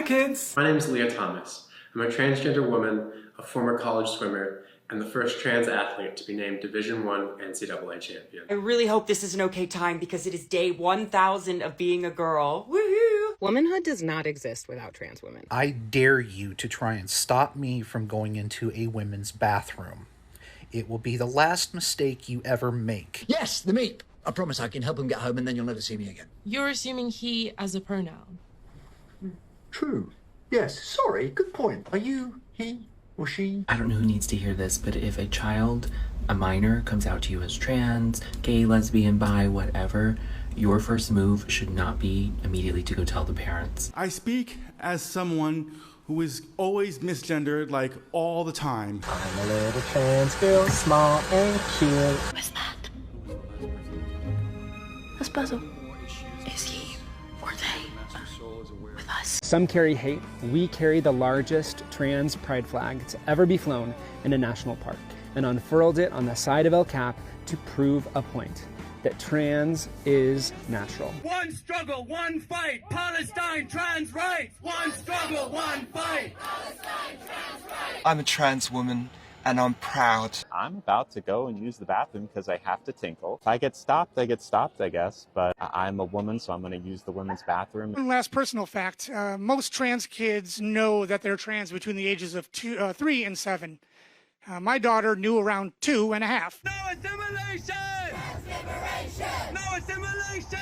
kids! My name is Leah Thomas. I'm a transgender woman, a former college swimmer, and the first trans athlete to be named Division I NCAA champion. I really hope this is an okay time because it is day 1000 of being a girl. Woohoo! Womanhood does not exist without trans women. I dare you to try and stop me from going into a women's bathroom. It will be the last mistake you ever make. Yes, the meat. I promise I can help him get home and then you'll never see me again. You're assuming he as a pronoun. True. Yes, sorry, good point. Are you he or she? I don't know who needs to hear this, but if a child, a minor, comes out to you as trans, gay, lesbian, bi, whatever, your first move should not be immediately to go tell the parents. I speak as someone who is always misgendered, like, all the time. I'm a little trans girl, small and cute. What's that? That's Basil. Is he or they with us? Some carry hate. We carry the largest trans pride flag to ever be flown in a national park and unfurled it on the side of El Cap to prove a point. That trans is natural. One struggle, one fight, Palestine trans rights! One struggle, one fight, Palestine trans rights! I'm a trans woman, and I'm proud. I'm about to go and use the bathroom because I have to tinkle. If I get stopped, I get stopped, I guess. But I'm a woman, so I'm going to use the women's bathroom. One last personal fact. Most trans kids know that they're trans between the ages of 3 and 7. My daughter knew around 2 and a half. No assimilation! Trans-liberation! No assimilation!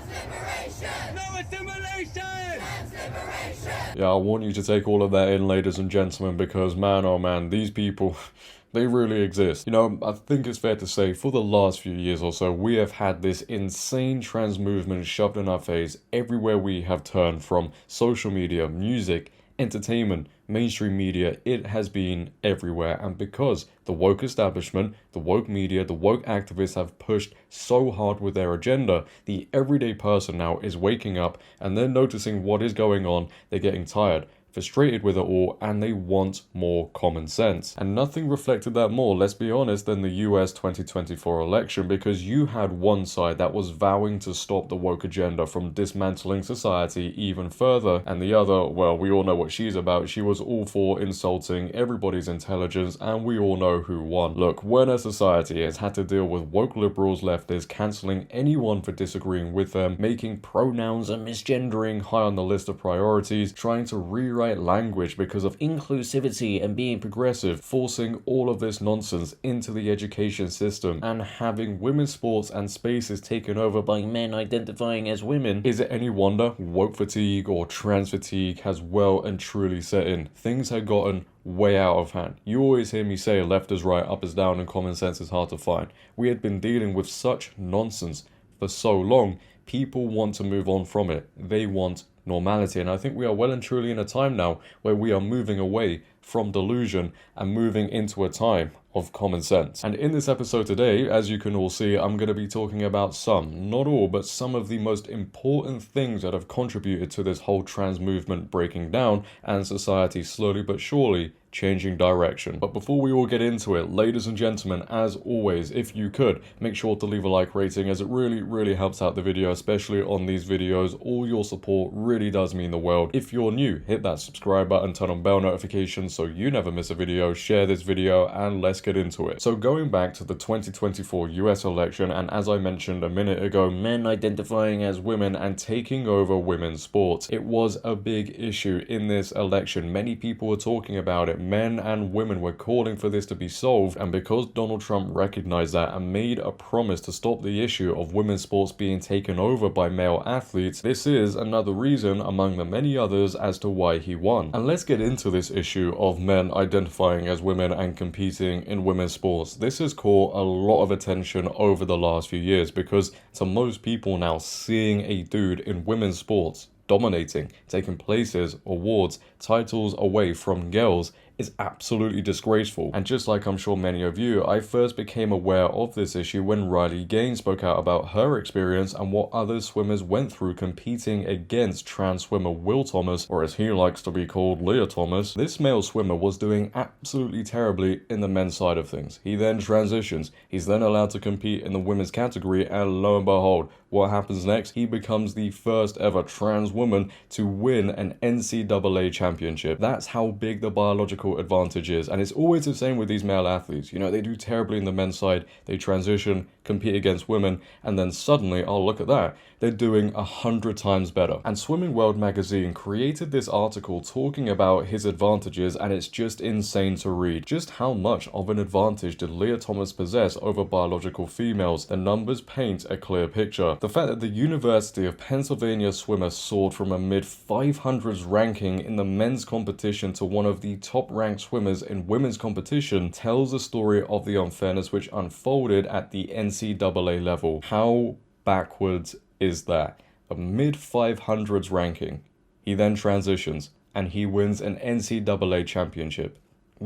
Trans-liberation! No assimilation! Trans-liberation! Yeah, I want you to take all of that in, ladies and gentlemen, because man, oh man, these people, they really exist. You know, I think it's fair to say for the last few years or so, we have had this insane trans movement shoved in our face everywhere we have turned, from social media, music, entertainment, mainstream media. It has been everywhere, and because the woke establishment, the woke media, the woke activists have pushed so hard with their agenda, the everyday person now is waking up and they're noticing what is going on. They're getting tired, frustrated with it all, and they want more common sense. And nothing reflected that more, let's be honest, than the US 2024 election, because you had one side that was vowing to stop the woke agenda from dismantling society even further, and the other, well, we all know what she's about. She was all for insulting everybody's intelligence, and we all know who won. Look, when a society has had to deal with woke liberals, leftists, cancelling anyone for disagreeing with them, making pronouns and misgendering high on the list of priorities, trying to rewrite language because of inclusivity and being progressive, forcing all of this nonsense into the education system, and having women's sports and spaces taken over by men identifying as women, is it any wonder woke fatigue or trans fatigue has well and truly set in? Things have gotten way out of hand. You always hear me say left is right, up is down, and common sense is hard to find. We had been dealing with such nonsense for so long. People want to move on from it. They want normality, and I think we are well and truly in a time now where we are moving away from delusion and moving into a time of common sense. And in this episode today, as you can all see, I'm going to be talking about some, not all, but some of the most important things that have contributed to this whole trans movement breaking down and society slowly but surely changing direction. But before we all get into it, ladies and gentlemen, as always, if you could, make sure to leave a like rating, as it really helps out the video, especially on these videos. All your support really does mean the world. If you're new, hit that subscribe button, turn on bell notifications so you never miss a video, share this video, and let's get into it. So going back to the 2024 US election, and as I mentioned a minute ago, men identifying as women and taking over women's sports, it was a big issue in this election. Many people were talking about it. Men and women were calling for this to be solved, and because Donald Trump recognized that and made a promise to stop the issue of women's sports being taken over by male athletes, this is another reason among the many others as to why he won. And let's get into this issue of men identifying as women and competing in women's sports. This has caught a lot of attention over the last few years, because to most people now, seeing a dude in women's sports dominating, taking places, awards, titles away from girls, is absolutely disgraceful. And just like I'm sure many of you, I first became aware of this issue when Riley Gaines spoke out about her experience and what other swimmers went through competing against trans swimmer Will Thomas, or as he likes to be called, Leah Thomas. This male swimmer was doing absolutely terribly in the men's side of things. He then transitions. He's then allowed to compete in the women's category, and lo and behold, what happens next? He becomes the first ever trans woman to win an NCAA championship. That's how big the biological advantage is, and it's always the same with these male athletes. You know, they do terribly in the men's side, they transition, compete against women, and then suddenly, oh look at that, they're doing 100 times better. And Swimming World magazine created this article talking about his advantages, and it's just insane to read. Just how much of an advantage did Leah Thomas possess over biological females? The numbers paint a clear picture. The fact that the University of Pennsylvania swimmer soared from a mid-500s ranking in the men's competition to one of the top-ranked swimmers in women's competition tells the story of the unfairness which unfolded at the NCAA level. How backwards is that? A mid-500s ranking. He then transitions and he wins an NCAA championship.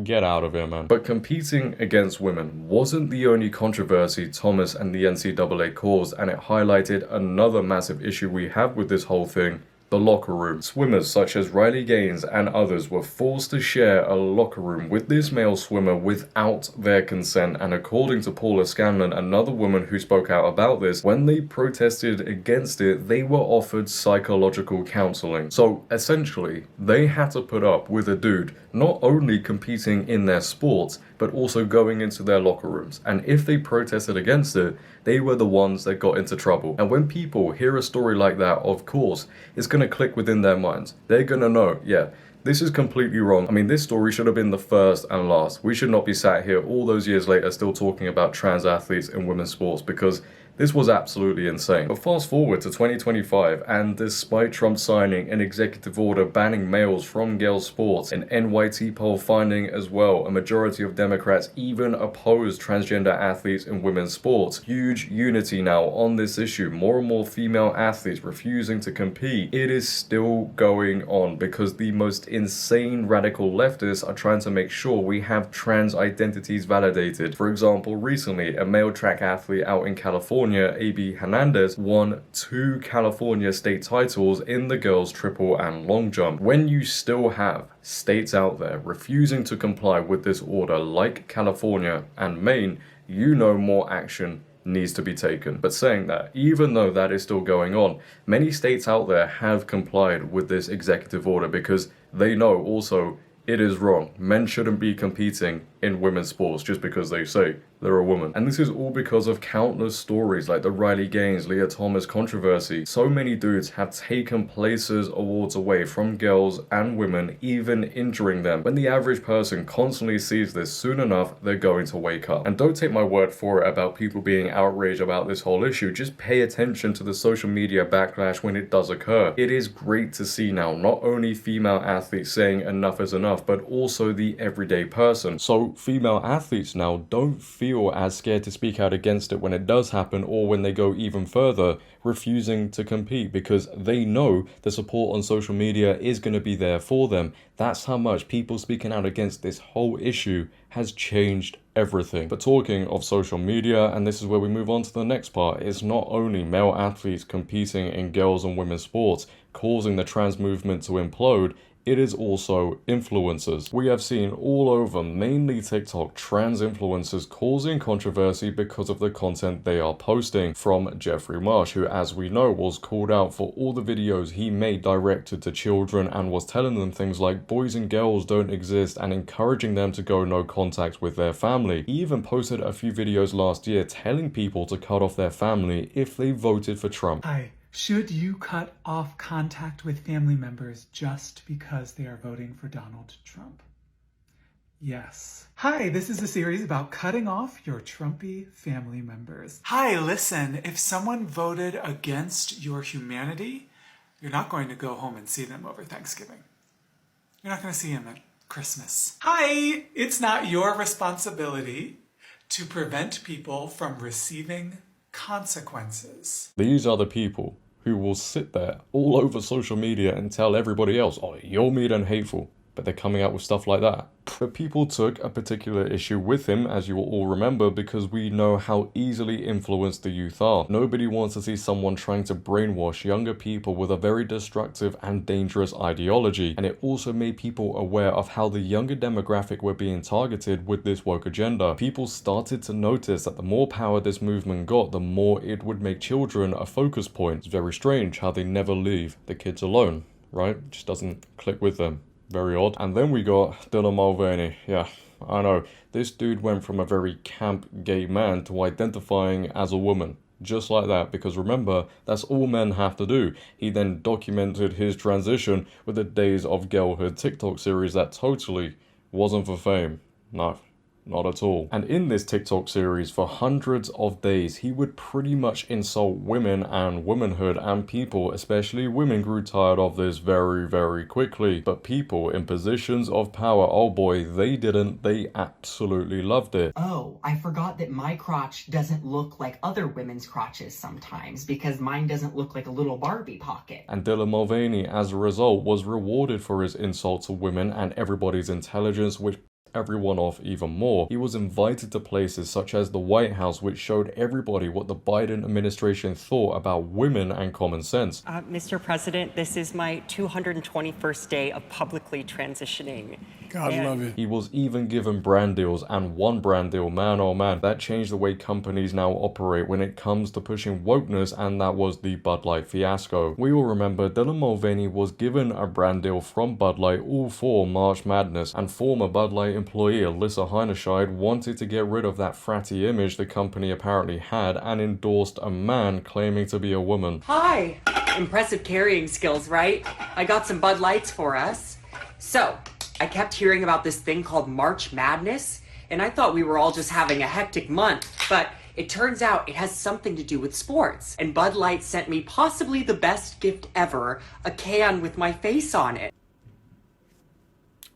Get out of here, man. But competing against women wasn't the only controversy Thomas and the NCAA caused, and it highlighted another massive issue we have with this whole thing: the locker room. Swimmers such as Riley Gaines and others were forced to share a locker room with this male swimmer without their consent, and according to Paula Scanlon, another woman who spoke out about this, when they protested against it, they were offered psychological counseling. So essentially, they had to put up with a dude not only competing in their sports, but also going into their locker rooms. And if they protested against it, they were the ones that got into trouble. And when people hear a story like that, of course, it's going to click within their minds. They're going to know, yeah, this is completely wrong. I mean, this story should have been the first and last. We should not be sat here all those years later still talking about trans athletes in women's sports, because this was absolutely insane. But fast forward to 2025, and despite Trump signing an executive order banning males from girls' sports, an NYT poll finding as well, a majority of Democrats even oppose transgender athletes in women's sports. Huge unity now on this issue. More and more female athletes refusing to compete. It is still going on because the most insane radical leftists are trying to make sure we have trans identities validated. For example, recently, a male track athlete out in California, A.B. Hernandez, won 2 California state titles in the girls' triple and long jump. When you still have states out there refusing to comply with this order, like California and Maine, you know more action needs to be taken. But saying that, even though that is still going on, many states out there have complied with this executive order because they know also it is wrong. Men shouldn't be competing in women's sports just because they say they're a woman. And this is all because of countless stories like the Riley Gaines, Leah Thomas controversy. So many dudes have taken places, awards away from girls and women, even injuring them. When the average person constantly sees this, soon enough, they're going to wake up. And don't take my word for it about people being outraged about this whole issue. Just pay attention to the social media backlash when it does occur. It is great to see now not only female athletes saying enough is enough, but also the everyday person. So female athletes now don't feel as scared to speak out against it when it does happen, or when they go even further, refusing to compete, because they know the support on social media is going to be there for them. That's how much people speaking out against this whole issue has changed everything. But talking of social media, and this is where we move on to the next part, it's not only male athletes competing in girls and women's sports causing the trans movement to implode, it is also influencers. We have seen all over, mainly TikTok, trans influencers causing controversy because of the content they are posting. From Jeffrey Marsh, who, as we know, was called out for all the videos he made directed to children and was telling them things like boys and girls don't exist and encouraging them to go no contact with their family. He even posted a few videos last year telling people to cut off their family if they voted for Trump. Hi. Should you cut off contact with family members just because they are voting for Donald Trump? Yes. Hi, this is a series about cutting off your Trumpy family members. Hi, listen, if someone voted against your humanity, you're not going to go home and see them over Thanksgiving. You're not going to see them at Christmas. Hi, it's not your responsibility to prevent people from receiving consequences. These are the people who will sit there all over social media and tell everybody else, oh, you're mean and hateful. but they're coming out with stuff like that. But people took a particular issue with him, as you will all remember, because we know how easily influenced the youth are. Nobody wants to see someone trying to brainwash younger people with a very destructive and dangerous ideology, and it also made people aware of how the younger demographic were being targeted with this woke agenda. People started to notice that the more power this movement got, the more it would make children a focus point. It's very strange how they never leave the kids alone, right? It just doesn't click with them. Very odd. And then we got Dylan Mulvaney. Yeah, I know. This dude went from a very camp gay man to identifying as a woman. Just like that, because remember, that's all men have to do. He then documented his transition with the Days of Girlhood TikTok series that totally wasn't for fame. No. Not at all. And in this TikTok series, for hundreds of days, he would pretty much insult women and womanhood, and people, especially women, grew tired of this very, very quickly. But people in positions of power, oh boy, they didn't. They absolutely loved it. Oh, I forgot that my crotch doesn't look like other women's crotches sometimes, because mine doesn't look like a little Barbie pocket. And Dylan Mulvaney, as a result, was rewarded for his insult to women and everybody's intelligence, which everyone off even more. He was invited to places such as the White House, which showed everybody what the Biden administration thought about women and common sense. Mr. President, this is my 221st day of publicly transitioning. God love you. He was even given brand deals, and one brand deal, man oh man, that changed the way companies now operate when it comes to pushing wokeness, and that was the Bud Light fiasco. We all remember Dylan Mulvaney was given a brand deal from Bud Light all for March Madness, and former Bud Light employee Alyssa Heinerscheid wanted to get rid of that fratty image the company apparently had and endorsed a man claiming to be a woman. Hi! Impressive carrying skills, right? I got some Bud Lights for us. So, I kept hearing about this thing called March Madness, and I thought we were all just having a hectic month, but it turns out it has something to do with sports. And Bud Light sent me possibly the best gift ever, a can with my face on it.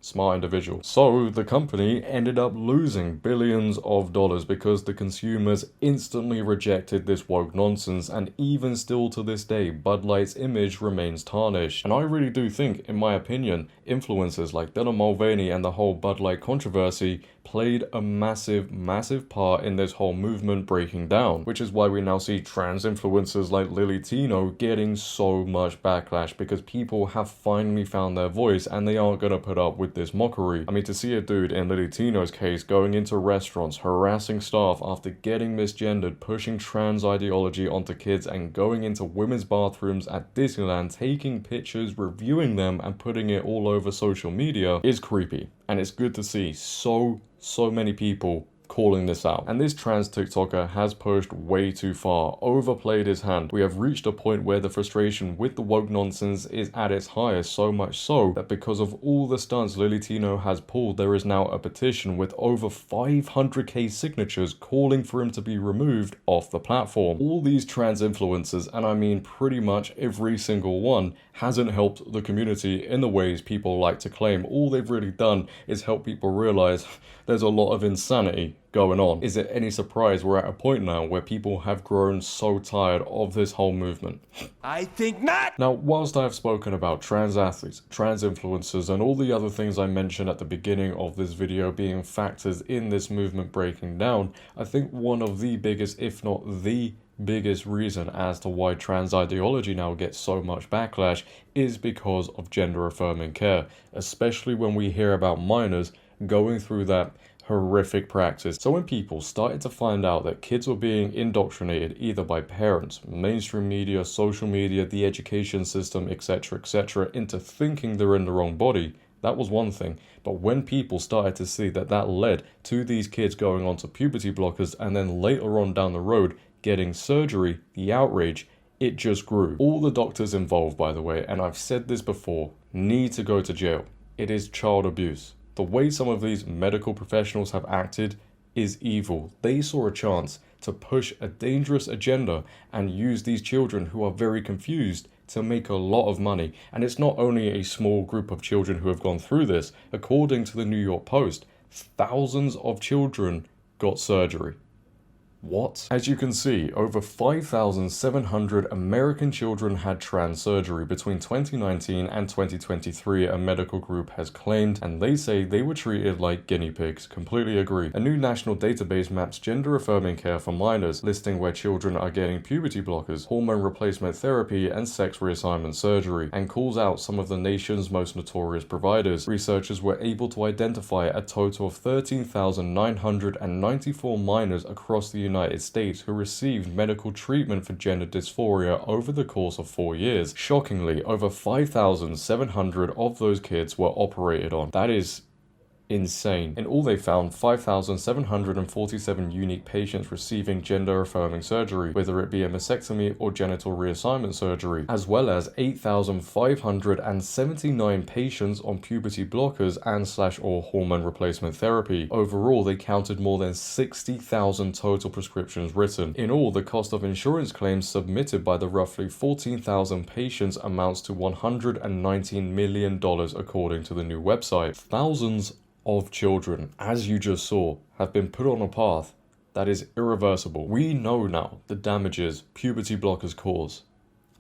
Smart individual. So the company ended up losing billions of dollars because the consumers instantly rejected this woke nonsense, and even still to this day, Bud Light's image remains tarnished. And I really do think, in my opinion, influencers like Dylan Mulvaney and the whole Bud Light controversy played a massive, massive part in this whole movement breaking down, which is why we now see trans influencers like Lily Tino getting so much backlash, because people have finally found their voice and they aren't gonna put up with this mockery. I mean, to see a dude in Lily Tino's case going into restaurants, harassing staff after getting misgendered, pushing trans ideology onto kids, and going into women's bathrooms at Disneyland, taking pictures, reviewing them, and putting it all over social media is creepy. And it's good to see so many people calling this out. And this trans TikToker has pushed way too far, overplayed his hand. We have reached a point where the frustration with the woke nonsense is at its highest, so much so that because of all the stunts Lily Tino has pulled, there is now a petition with over 500k signatures calling for him to be removed off the platform. All these trans influencers, and I mean pretty much every single one, hasn't helped the community in the ways people like to claim. All they've really done is help people realize there's a lot of insanity going on. Is it any surprise we're at a point now where people have grown so tired of this whole movement? I think not! Now, whilst I have spoken about trans athletes, trans influencers, and all the other things I mentioned at the beginning of this video being factors in this movement breaking down, I think one of the biggest, if not the biggest reason as to why trans ideology now gets so much backlash is because of gender affirming care, especially when we hear about minors going through that horrific practice. So when people started to find out that kids were being indoctrinated either by parents, mainstream media, social media, the education system, etc., into thinking they're in the wrong body, that was one thing. But when people started to see that that led to these kids going on to puberty blockers and then later on down the road getting surgery, the outrage, it just grew. All the doctors involved, by the way, and I've said this before, need to go to jail. It is child abuse. The way some of these medical professionals have acted is evil. They saw a chance to push a dangerous agenda and use these children who are very confused to make a lot of money. And it's not only a small group of children who have gone through this. According to the New York Post, thousands of children got surgery. What? As you can see, over 5,700 American children had trans surgery between 2019 and 2023, a medical group has claimed, and they say they were treated like guinea pigs. Completely agree. A new national database maps gender-affirming care for minors, listing where children are getting puberty blockers, hormone replacement therapy, and sex reassignment surgery, and calls out some of the nation's most notorious providers. Researchers were able to identify a total of 13,994 minors across the United States who received medical treatment for gender dysphoria over the course of 4 years. Shockingly, over 5,700 of those kids were operated on. That is insane. In all, they found 5,747 unique patients receiving gender-affirming surgery, whether it be a mastectomy or genital reassignment surgery, as well as 8,579 patients on puberty blockers and/or hormone replacement therapy. Overall, they counted more than 60,000 total prescriptions written. In all, the cost of insurance claims submitted by the roughly 14,000 patients amounts to $119 million according to the new website. Thousands of children, as you just saw, have been put on a path that is irreversible. We know now the damages puberty blockers cause.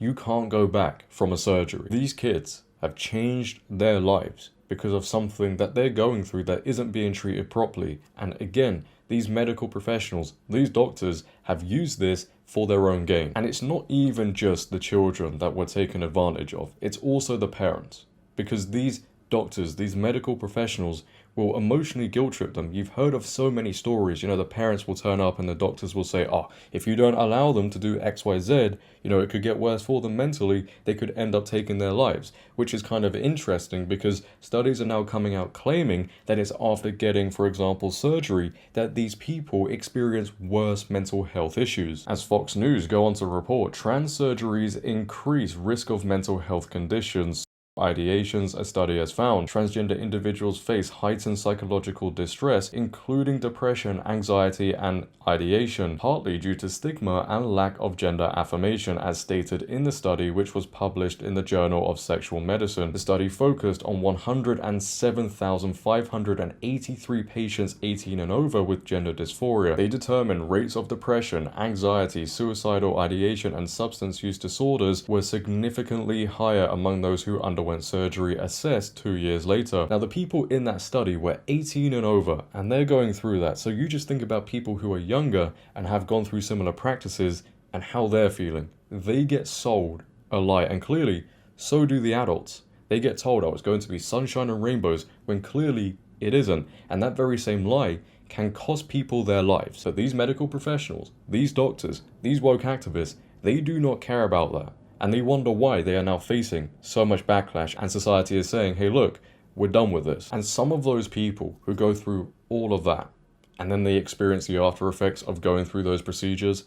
You can't go back from a surgery. These kids have changed their lives because of something that they're going through that isn't being treated properly. And again, these medical professionals, these doctors, have used this for their own gain. And it's not even just the children that were taken advantage of, it's also the parents. Because these doctors, these medical professionals, will emotionally guilt trip them. You've heard of so many stories, the parents will turn up and the doctors will say, oh, if you don't allow them to do X, Y, Z, it could get worse for them mentally, they could end up taking their lives, which is kind of interesting because studies are now coming out claiming that it's after getting, for example, surgery, that these people experience worse mental health issues. As Fox News go on to report, trans surgeries increase risk of mental health conditions. Ideations, a study has found transgender individuals face heightened psychological distress, including depression, anxiety, and ideation, partly due to stigma and lack of gender affirmation, as stated in the study, which was published in the Journal of Sexual Medicine. The study focused on 107,583 patients 18 and over with gender dysphoria. They determined rates of depression, anxiety, suicidal ideation, and substance use disorders were significantly higher among those who underwent surgery assessed 2 years later. Now, the people in that study were 18 and over, and they're going through that. So you just think about people who are younger and have gone through similar practices and how they're feeling. They get sold a lie, and clearly, so do the adults. They get told, oh, it's going to be sunshine and rainbows, when clearly it isn't. And that very same lie can cost people their lives. So these medical professionals, these doctors, these woke activists, they do not care about that. And they wonder why they are now facing so much backlash, and society is saying, hey look, we're done with this. And some of those people who go through all of that, and then they experience the after effects of going through those procedures,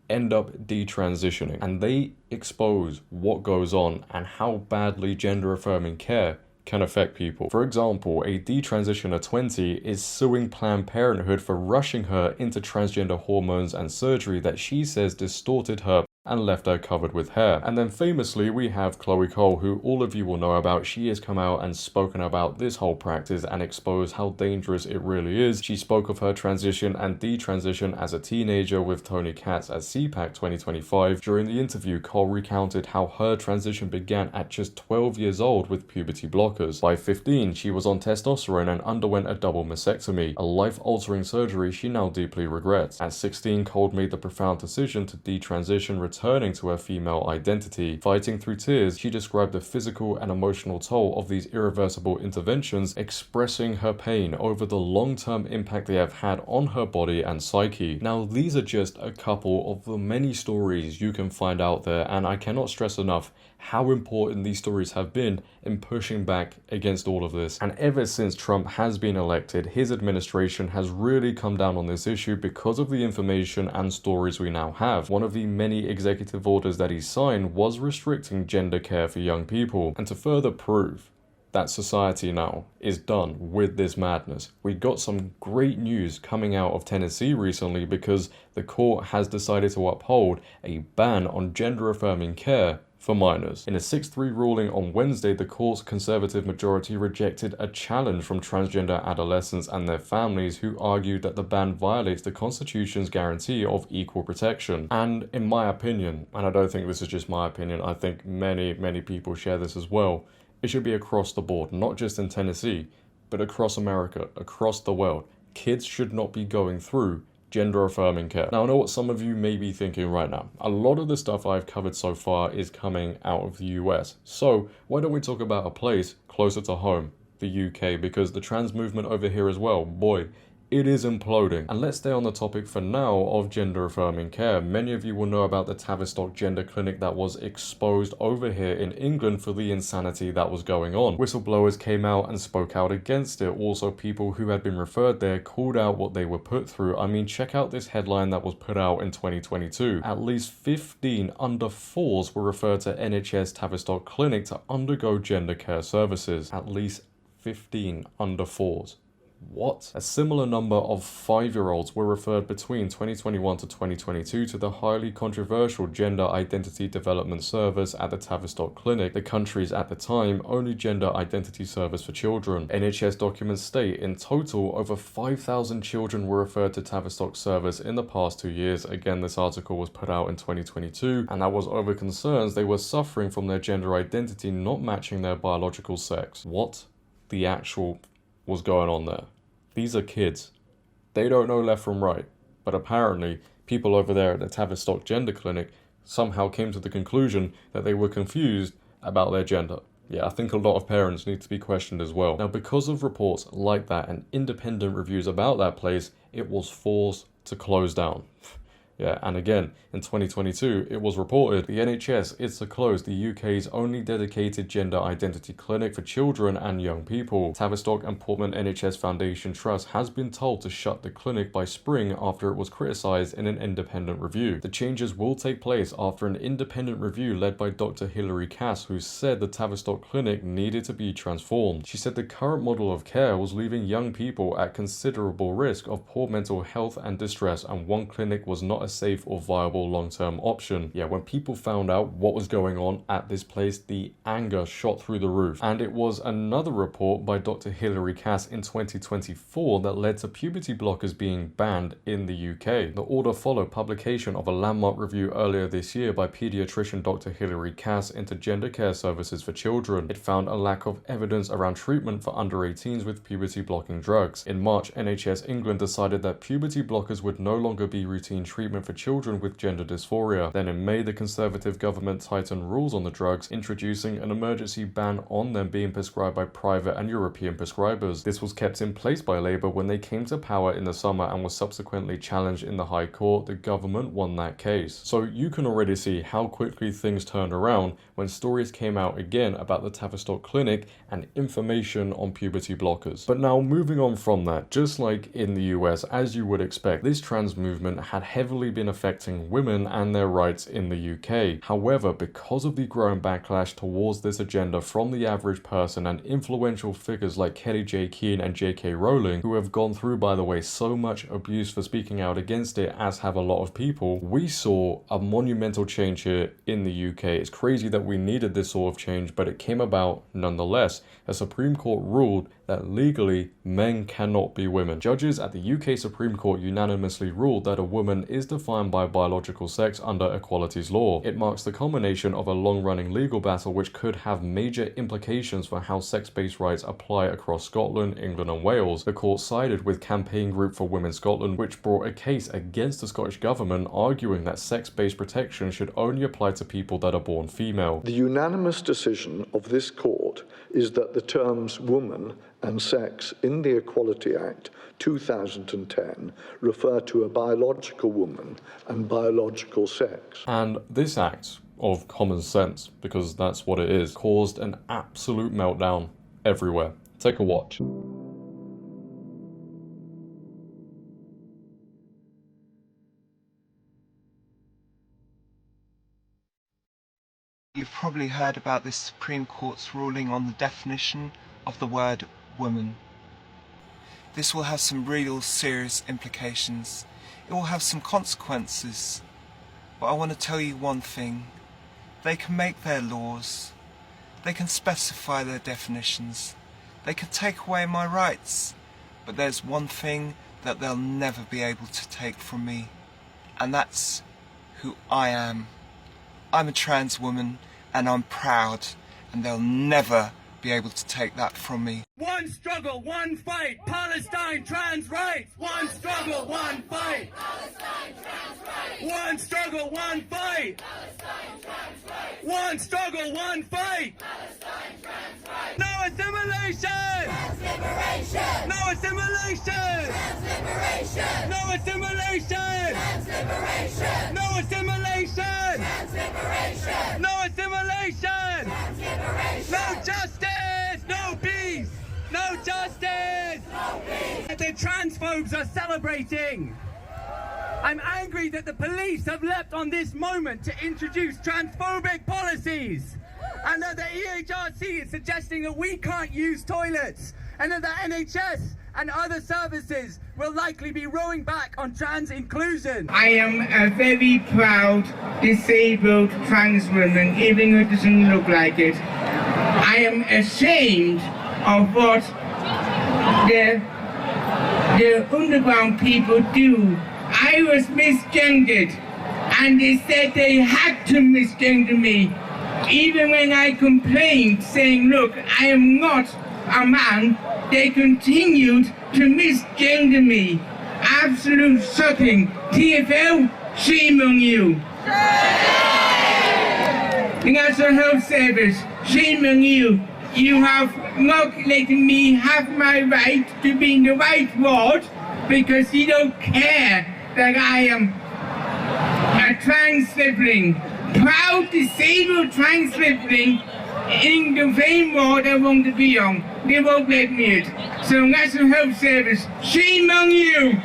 end up detransitioning. And they expose what goes on and how badly gender affirming care can affect people. For example, a detransitioner 20 is suing Planned Parenthood for rushing her into transgender hormones and surgery that she says distorted her and left her covered with hair. And then famously, we have Chloe Cole, who all of you will know about. She has come out and spoken about this whole practice and exposed how dangerous it really is. She spoke of her transition and detransition as a teenager with Tony Katz at CPAC 2025. During the interview, Cole recounted how her transition began at just 12 years old with puberty blockers. By 15, she was on testosterone and underwent a double mastectomy, a life-altering surgery she now deeply regrets. At 16, Cole made the profound decision to detransition, returning to her female identity. Fighting through tears, she described the physical and emotional toll of these irreversible interventions, expressing her pain over the long-term impact they have had on her body and psyche. Now, these are just a couple of the many stories you can find out there, and I cannot stress enough how important these stories have been in pushing back against all of this. And ever since Trump has been elected, his administration has really come down on this issue because of the information and stories we now have. One of the many executive orders that he signed was restricting gender care for young people. And to further prove that society now is done with this madness, we got some great news coming out of Tennessee recently, because the court has decided to uphold a ban on gender affirming care for minors. In a 6-3 ruling on Wednesday, the court's conservative majority rejected a challenge from transgender adolescents and their families who argued that the ban violates the Constitution's guarantee of equal protection. And in my opinion, and I don't think this is just my opinion, I think many people share this as well, it should be across the board, not just in Tennessee, but across America, across the world. Kids should not be going through gender-affirming care. Now, I know what some of you may be thinking right now. A lot of the stuff I've covered so far is coming out of the US. So why don't we talk about a place closer to home, the UK, because the trans movement over here as well, boy, it is imploding. And let's stay on the topic for now of gender-affirming care. Many of you will know about the Tavistock Gender Clinic that was exposed over here in England for the insanity that was going on. Whistleblowers came out and spoke out against it. Also, people who had been referred there called out what they were put through. I mean, check out this headline that was put out in 2022. At least 15 under 4s were referred to NHS Tavistock Clinic to undergo gender care services. At least 15 under 4s. What? A similar number of 5-year-olds were referred between 2021 to 2022 to the highly controversial Gender Identity Development Service at the Tavistock Clinic, the country's at the time only gender identity service for children. NHS documents state in total over 5,000 children were referred to Tavistock service in the past 2 years. Again, this article was put out in 2022, and that was over concerns they were suffering from their gender identity not matching their biological sex. What the actual was going on there? These are kids. They don't know left from right, but apparently people over there at the Tavistock Gender Clinic somehow came to the conclusion that they were confused about their gender. Yeah, I think a lot of parents need to be questioned as well. Now, because of reports like that and independent reviews about that place, it was forced to close down. Yeah, and again, in 2022, it was reported the NHS is to close the UK's only dedicated gender identity clinic for children and young people. Tavistock and Portman NHS Foundation Trust has been told to shut the clinic by spring after it was criticised in an independent review. The changes will take place after an independent review led by Dr. Hilary Cass, who said the Tavistock clinic needed to be transformed. She said the current model of care was leaving young people at considerable risk of poor mental health and distress, and one clinic was not a safe or viable long-term option. Yeah, when people found out what was going on at this place, the anger shot through the roof. And it was another report by Dr. Hilary Cass in 2024 that led to puberty blockers being banned in the UK. The order followed publication of a landmark review earlier this year by paediatrician Dr. Hilary Cass into gender care services for children. It found a lack of evidence around treatment for under 18s with puberty blocking drugs. In March, NHS England decided that puberty blockers would no longer be routine treatment for children with gender dysphoria. Then in May, the Conservative government tightened rules on the drugs, introducing an emergency ban on them being prescribed by private and European prescribers. This was kept in place by Labour when they came to power in the summer and was subsequently challenged in the High Court. The government won that case. So you can already see how quickly things turned around when stories came out again about the Tavistock Clinic and information on puberty blockers. But now moving on from that, just like in the US, as you would expect, this trans movement had heavily been affecting women and their rights in the UK. However, because of the growing backlash towards this agenda from the average person and influential figures like Kelly J. Keane and J.K. Rowling, who have gone through, by the way, so much abuse for speaking out against it, as have a lot of people, we saw a monumental change here in the UK. It's crazy that we needed this sort of change, but it came about nonetheless. A Supreme Court ruled that legally men cannot be women. Judges at the UK Supreme Court unanimously ruled that a woman is defined by biological sex under equalities law. It marks the culmination of a long-running legal battle which could have major implications for how sex-based rights apply across Scotland, England and Wales. The court sided with Campaign Group for Women Scotland, which brought a case against the Scottish Government, arguing that sex-based protection should only apply to people that are born female. The unanimous decision of this court is that the terms woman and sex in the Equality Act 2010 refer to a biological woman and biological sex. And this act of common sense, because that's what it is, caused an absolute meltdown everywhere. Take a watch. You've probably heard about this Supreme Court's ruling on the definition of the word woman. This will have some real serious implications. It will have some consequences. But I want to tell you one thing. They can make their laws. They can specify their definitions. They can take away my rights. But there's one thing that they'll never be able to take from me, and that's who I am. I'm a trans woman, and I'm proud, and they'll never be able to take that from me. One struggle, one fight, Palestine trans rights. One struggle, one fight, Palestine trans rights. One struggle, one fight, Palestine trans rights. One struggle, one fight, Palestine trans rights. No assimilation, trans liberation. No assimilation, trans liberation. No assimilation, trans liberation. No assimilation, trans liberation. No assimilation, trans liberation. No justice, no peace. No justice! No peace! The transphobes are celebrating! I'm angry that the police have leapt on this moment to introduce transphobic policies! And that the EHRC is suggesting that we can't use toilets! And that the NHS and other services will likely be rowing back on trans inclusion! I am a very proud, disabled trans woman, even though it doesn't look like it. I am ashamed of what the underground people do. I was misgendered, and they said they had to misgender me. Even when I complained, saying, look, I am not a man, they continued to misgender me. Absolute shocking. TfL, shame on you. The National Health Service, shame on you. You have not letting me have my right to be in the right ward because you don't care that I am a trans sibling, proud disabled trans sibling in the same ward I want to be on. They won't let me it. So National Health Service, shame on you!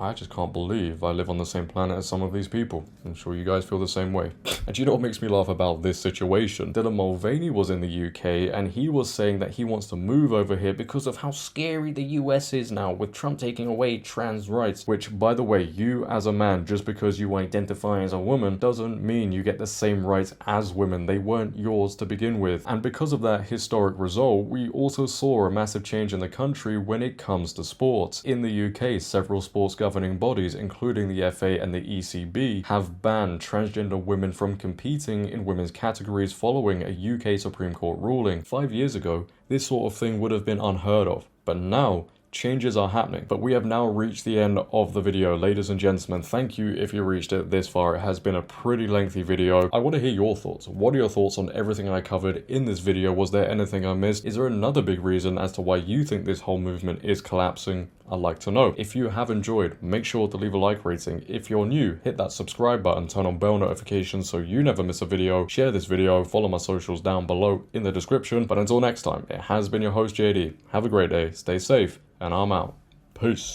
I just can't believe I live on the same planet as some of these people. I'm sure you guys feel the same way. And do you know what makes me laugh about this situation? Dylan Mulvaney was in the UK and he was saying that he wants to move over here because of how scary the US is now with Trump taking away trans rights. Which, by the way, you as a man, just because you identify as a woman, doesn't mean you get the same rights as women. They weren't yours to begin with. And because of that historic result, we also saw a massive change in the country when it comes to sports. In the UK, several sports governing bodies, including the FA and the ECB, have banned transgender women from competing in women's categories following a UK Supreme Court ruling. 5 years ago, this sort of thing would have been unheard of, but now changes are happening. But we have now reached the end of the video, ladies and gentlemen. Thank you if you reached it this far. It has been a pretty lengthy video. I want to hear your thoughts. What are your thoughts on everything I covered in this video? Was there anything I missed? Is there another big reason as to why you think this whole movement is collapsing? I'd like to know. If you have enjoyed, make sure to leave a like rating. If you're new, hit that subscribe button, turn on bell notifications so you never miss a video. Share this video, follow my socials down below in the description. But until next time, it has been your host JD. Have a great day, stay safe, and I'm out. Peace.